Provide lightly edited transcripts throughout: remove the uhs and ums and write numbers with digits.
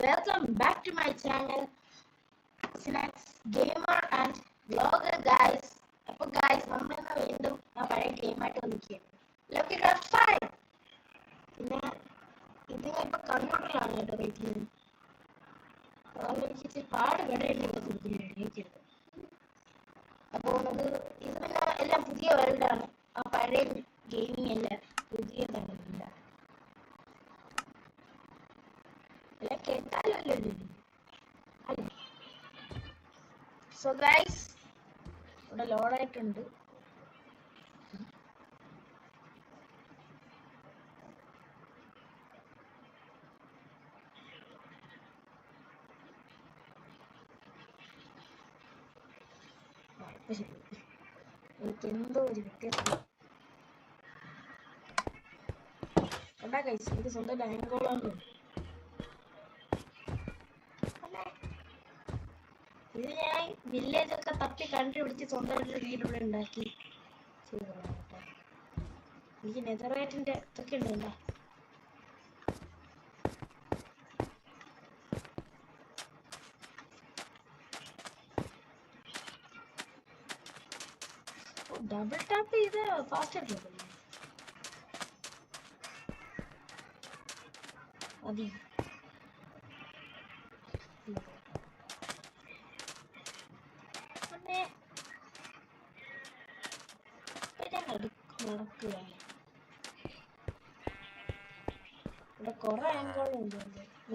Welcome back to my channel, Snacks Gamer and Vlogger guys. അപ്പോൾ guys, നമ്മൾ വീണ്ടും ആ പഴയ ഗെയിമായിട്ട് വന്നിരിക്കുകയാണ്. Look at that fire. പിന്നെ ഇത് ഞാൻ ഇപ്പോൾ കൺട്രോളാണ് കേട്ടോ കളിക്കുന്നത്. അതുകൊണ്ട് എനിക്ക് ഇച്ചിരി പാടുപെടേണ്ടി കൊടുക്കുന്നുണ്ട്. അപ്പോൾ അത് ഇത് പിന്നെ എല്ലാം പുതിയ വേൾഡാണ്. ആ പഴയ ഗെയിമിംഗ് എല്ലാം പുതിയതാണ്. എല്ലാം കേട്ടാലല്ലോ. സോ ഗൈസ്, ഇവിടെ ലോഡായിട്ടുണ്ട്. എനിക്കെന്തോ ഒരു വ്യത്യാസം കണ്ടാ ഗൈസ്, എനിക്ക് സ്വന്തം ഡയങ്കോളാണ്. ഇത് ഞാൻ വില്ലേജ് ഒക്കെ തപ്പി കണ്ടുപിടിച്ച് സ്വന്തമായിട്ട് വീടിവിടെ ഉണ്ടാക്കി ചെയ്തോളാം കേട്ടോ. എനിക്ക് നെതർവൈറ്റിന്റെ ഇതൊക്കെ ഉണ്ടല്ലോ. ഡബിൾ ടാപ്പ് ചെയ്ത് ഫാസ്റ്റ് ആയിട്ട് മതി. നടക്കുകയാണ് ഇവിടെ കുറെ ആങ്കോളുണ്ട്.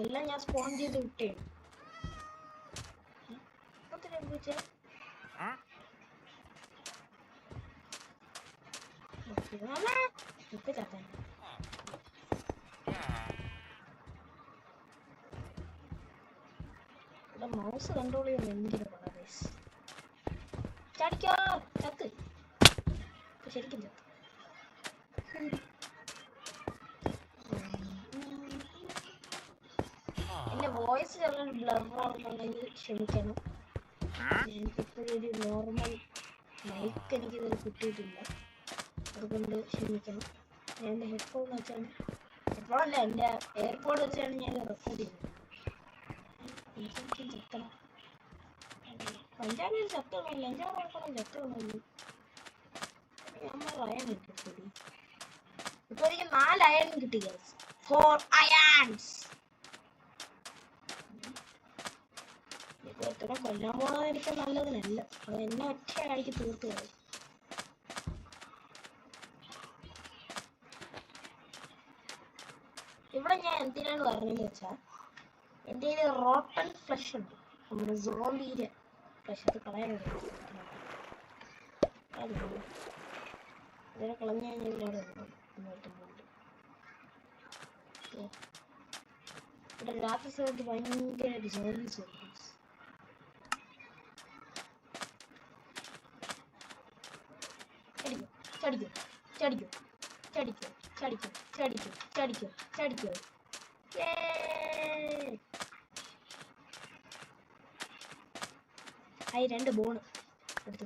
എല്ലാം ഞാൻ സ്പോൺ ചെയ്ത് വിട്ടേ. ഇവിടെ മൗസ് കൺട്രോൾ ചെയ്യാൻ എന്തിനാ വളരെ ചടിക്കോ ചത്ത് ശരിക്കും ചത്ത്. എന്റെ വോയിസ് ചെറിയൊരു ബ്ലറാണെന്നുണ്ടെങ്കിൽ ക്ഷമിക്കണം. എനിക്കിപ്പോഴൊരു നോർമൽ മൈക്ക് എനിക്കിതുവരെ കിട്ടിയിട്ടില്ല, അതുകൊണ്ട് ക്ഷമിക്കണം. ഞാൻ എൻ്റെ ഹെഡ്ഫോൺ വെച്ചാണ്, ഹെഡ്ഫോണല്ല എൻ്റെ എയർപോഡ് വെച്ചാണ് ഞാൻ റെക്കോർഡ് ചെയ്യുന്നത്. എനിക്കും ചത്തണം. പഞ്ചാബിൽ ചത്തൊന്നുമില്ല, അഞ്ചാറ് കുഴപ്പമില്ല, ചത്തൊന്നുമില്ല. അയൺ കിട്ടി. ഇപ്പൊ എനിക്ക് 4 അയൺ കിട്ടി. 4 അയൺസ്. ഇപ്പൊ എത്ര കൊല്ലാൻ പോണത് എനിക്ക് നല്ലതിനല്ല, അത് എന്നെ ഒറ്റയാൾക്ക് തീർത്ത് കളയും. ഇവിടെ ഞാൻ എന്തിനാണ് പറഞ്ഞതെന്ന് വെച്ചാൽ, എൻ്റെ കയ്യിൽ റോട്ടൺ ഫ്ലഷ് ഉണ്ട്, നമ്മുടെ സോംബിയുടെ ഫ്ലഷ്. അത് കളയാനുണ്ട്. ഇതിനെ കളഞ്ഞു കഴിഞ്ഞാൽ ഇവിടെ രാത്രി സമയത്ത് ഭയങ്കരമായിട്ട് ജോലീസ് വരും. ചടിക്കും ചടിക്കും ചടിക്കും ചടിക്കും ചടിക്കും ചടിക്കും ചടിക്കും. ആയി 2 ബോൺ എടുത്തു.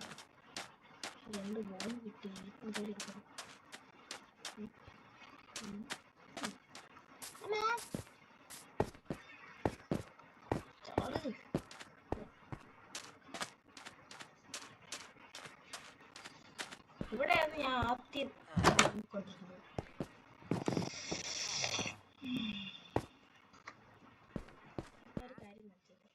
2 ബോൺ കിട്ടി. ഇവിടെയാണ് ഞാൻ ആദ്യം കൊണ്ടിരുന്നത്. ഒരു കാര്യം മനസ്സിലായി.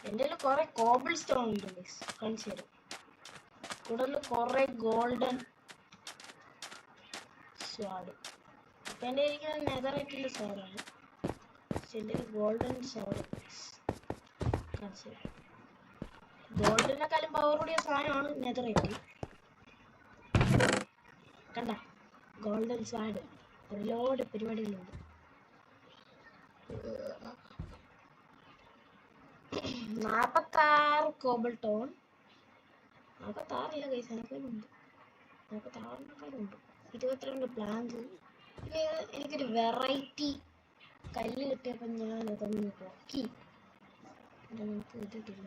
എൻ്റെ കയ്യിൽ കുറെ കോബിൾ സ്റ്റോൺ ഉണ്ട്, കാണിച്ചു തരാം. കൂടുതൽ കുറെ ഗോൾഡൻ സ്വാഡ്. ഇപ്പം എൻ്റെ ഇരിക്കുന്ന നെതറൈറ്റിൻ്റെ സ്വാഡാണ്. പക്ഷെ എൻ്റെ ഗോൾഡൻ സ്വാഡ്. ഗോൾഡിനെക്കാളും പവർ കൂടിയ സാധനമാണ് നെതറൈറ്റ്. കണ്ട ഗോൾഡൻ സ്വാഡ് ഒരുപാട് പരിപാടികളുണ്ട്. 46 കോബിൾ ടോൺ, 46 കൈസ് എനിക്കുണ്ട്, 46 22 പ്ലാങ്ക്. പിന്നെ എനിക്കൊരു വെറൈറ്റി കല്ല് കിട്ടിയപ്പോൾ ഞാൻ അതൊന്ന് നോക്കി. നമുക്ക് ഇതിട്ടില്ല,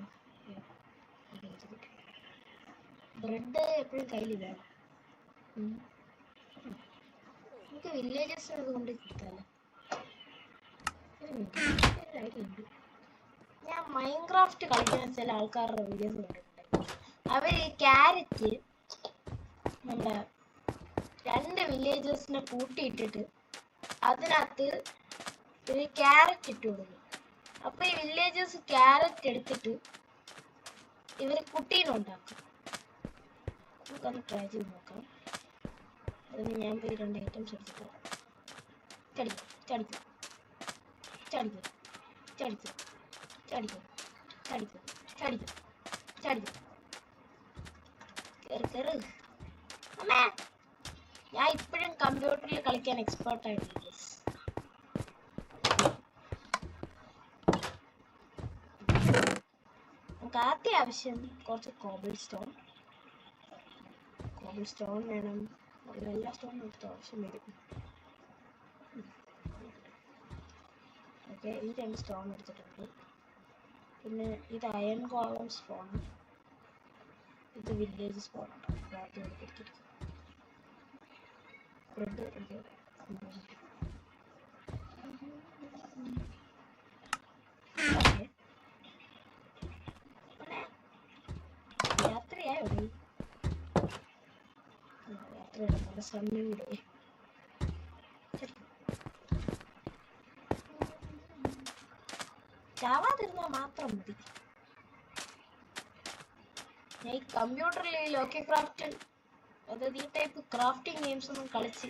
ബ്രെഡ് എപ്പോഴും കയ്യിൽ വേണം. നമുക്ക് വില്ലേജസ് അതുകൊണ്ട് കിട്ടാലോ. ഞാൻ മൈൻക്രാഫ്റ്റ് കളിക്കുന്ന ചില ആൾക്കാരുടെ വീഡിയോസ് കണ്ടിട്ടുണ്ട്. അവർ ഈ ക്യാരറ്റ് നമ്മുടെ 2 വില്ലേജസിനെ കൂട്ടിയിട്ടിട്ട് അതിനകത്ത് ഒരു ക്യാരറ്റ് ഇട്ട് കൊടുക്കും. അപ്പൊ ഈ വില്ലേജസ് ക്യാരറ്റ് എടുത്തിട്ട് ഇവർ കുട്ടീനുണ്ടാക്കും. നമുക്കൊന്ന് ട്രൈ ചെയ്ത് നോക്കാം. അതിന് ഞാൻ പോയി 2 ഐറ്റംസ് എടുത്തിട്ട് ചടിക്കും ചടിക്കും ചടിക്കും ചടിക്കും ചടിക്കും ചടിക്കും ചടിക്കും ചടിക്കും കയറി കയറി. അമ്മേ ഞാൻ ഇപ്പോഴും കമ്പ്യൂട്ടറിൽ കളിക്കാൻ എക്സ്പേർട്ട് ആയിട്ടുണ്ട്. നമുക്ക് അത്യാവശ്യം കുറച്ച് കോബിൾ സ്റ്റോൺ വേണം. എല്ലാ സ്റ്റോണും എടുത്ത് ആവശ്യം വരും. ഓക്കെ, ഈ 2 സ്റ്റോൺ എടുത്തിട്ടുണ്ട്. പിന്നെ ഇത് അയൺ കോളം സ്പോൺ, ഇത് വില്ലേജ് സ്പോൺ ആണ്. രാത്രിയായോ? രാത്രിയാണ് സമയം. ചാവാതിരുന്നാൽ മാത്രം മതി. ഞാൻ ഈ കമ്പ്യൂട്ടറിൽ ലോക്കി ക്രാഫ്റ്റ്, അതായത് ഈ ടൈപ്പ് ക്രാഫ്റ്റിംഗ് ഗെയിംസ് ഒന്നും കളിച്ച്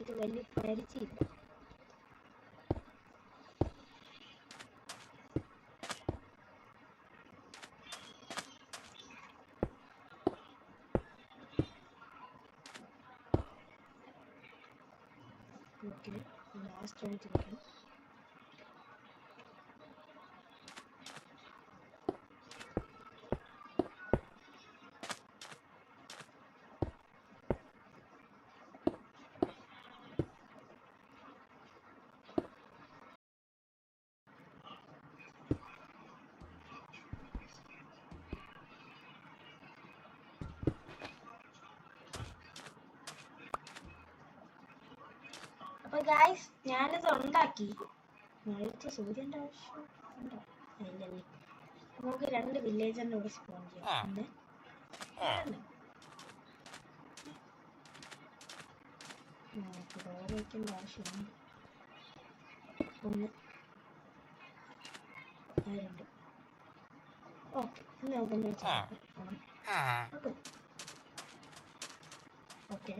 ഇത് വലിയ പരിചയമില്ല. ഓക്കെ, ലാസ്റ്റ് ആയിട്ടിരിക്കും. അപ്പൊ ഗായ്സ്, ഞാനിത് ഉണ്ടാക്കി. നാളത്തെ സൂര്യന്റെ ആവശ്യം ഉണ്ടോ? ഇല്ലല്ലേ. നമുക്ക് 2 വില്ലേജറിന്റെ കൂടെ സ്പോൺ ചെയ്യാം. നമുക്ക് ഡോർ വയ്ക്കേണ്ട ആവശ്യമുണ്ട്. 1 2. ഓക്കെ, നമുക്കൊന്ന് വെച്ചാൽ ഓക്കെ.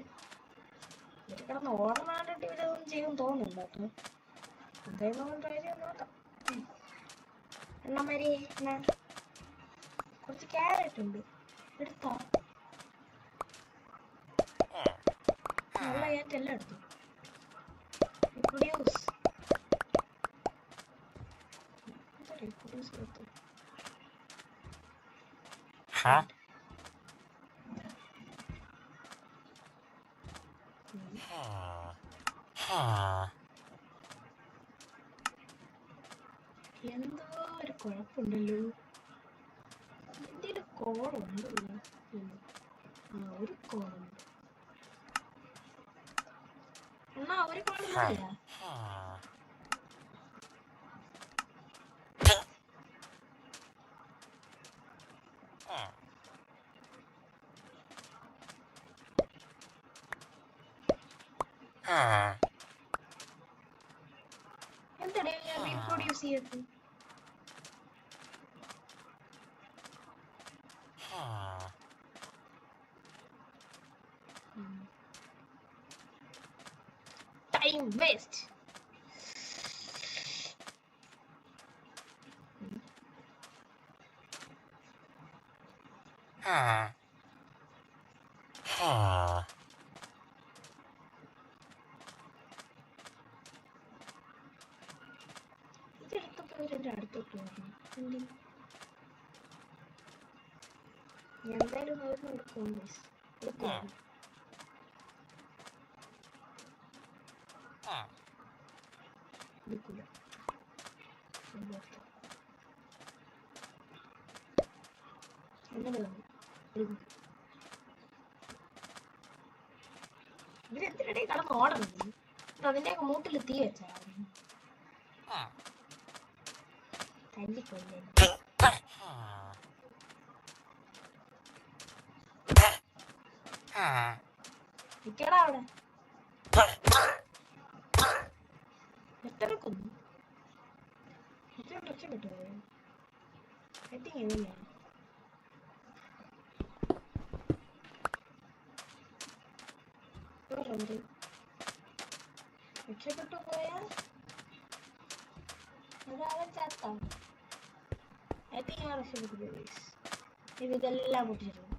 ഇവർ കിടന്ന് ഓർമ്മ ഇതൊന്നും ചെയ്യും തോന്നുന്നില്ല കേട്ടോ. എന്തായാലും ട്രൈ ചെയ്ത് നോക്കാം. എണ്ണമാരി കുറച്ച് ക്യാരറ്റ് ഉണ്ട്, എടുത്തോ. നല്ല ക്യാരറ്റ് എല്ലാം എടുത്തു. പ്രൊഡ്യൂസ് എടുത്തു. എന്തോ ഒരു കുഴപ്പമുണ്ടല്ലോ. എന്തെങ്കിലും കോളുണ്ടല്ലോ. ഒരു കോളുണ്ട്. എന്നാ ഒരു കോളില്ല. എന്താ റീപ്രൊഡ്യൂസ് ചെയ്തത്? time waste. എന്തായാലും എടുക്കും ഇതിനെന്തിനിടയിൽ കടന്ന് ഓടണം അതിന്റെയൊക്കെ മൂട്ടിൽ തീ വെച്ചാ തല്ലിക്കൊല്ലേ നിക്കടാ അവിടെ എട്ടരക്കൊന്നു രക്ഷപ്പെട്ടു എത്തിങ് എങ്ങനെയാണ് രക്ഷപ്പെട്ടു പോയാ അതാവൻ ചാത്താം എത്തിങ് രക്ഷപ്പെട്ടു പോയി ഇതെല്ലാം പൊട്ടിച്ചിട്ടുണ്ട്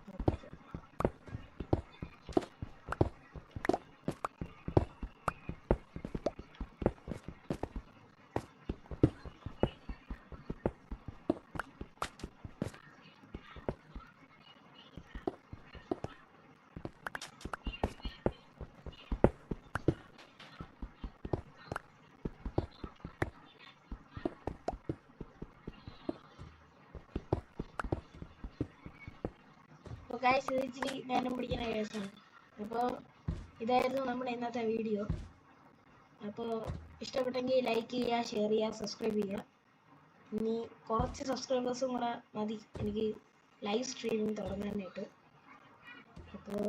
ഗൈസ് ഇത് ഇച്ചിരി നേരം പിടിക്കുന്ന കേസാണ്. അപ്പോൾ ഇതായിരുന്നു നമ്മുടെ ഇന്നത്തെ വീഡിയോ. അപ്പോൾ ഇഷ്ടപ്പെട്ടെങ്കിൽ ലൈക്ക് ചെയ്യുക, ഷെയർ ചെയ്യുക, സബ്സ്ക്രൈബ് ചെയ്യുക. ഇനി കുറച്ച് സബ്സ്ക്രൈബേഴ്സും കൂടെ മതി എനിക്ക് ലൈവ് സ്ട്രീമിംഗ് തുടങ്ങാനായിട്ട്. അപ്പോൾ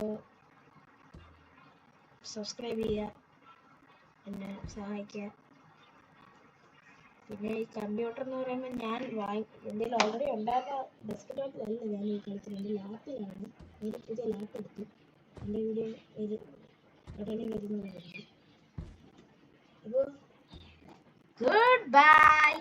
സബ്സ്ക്രൈബ് ചെയ്യുക, എന്നെ സഹായിക്കുക. പിന്നെ ഈ കമ്പ്യൂട്ടർ എന്ന് പറയുമ്പോൾ ഞാൻ എന്തെങ്കിലും ഓൾറെഡി ഉണ്ടായിരുന്ന ഡെസ്ക്ടോപ്പിലല്ല ഞാൻ ഈ കളിച്ചത്, എൻ്റെ ലാപ്പിലാണ്. എൻ്റെ പുതിയ ലാപ്പ് എടുത്തു എൻ്റെ വീഡിയോ ഉടനെ വരുന്നതായിരിക്കും. അപ്പോൾ ഗുഡ് ബൈ.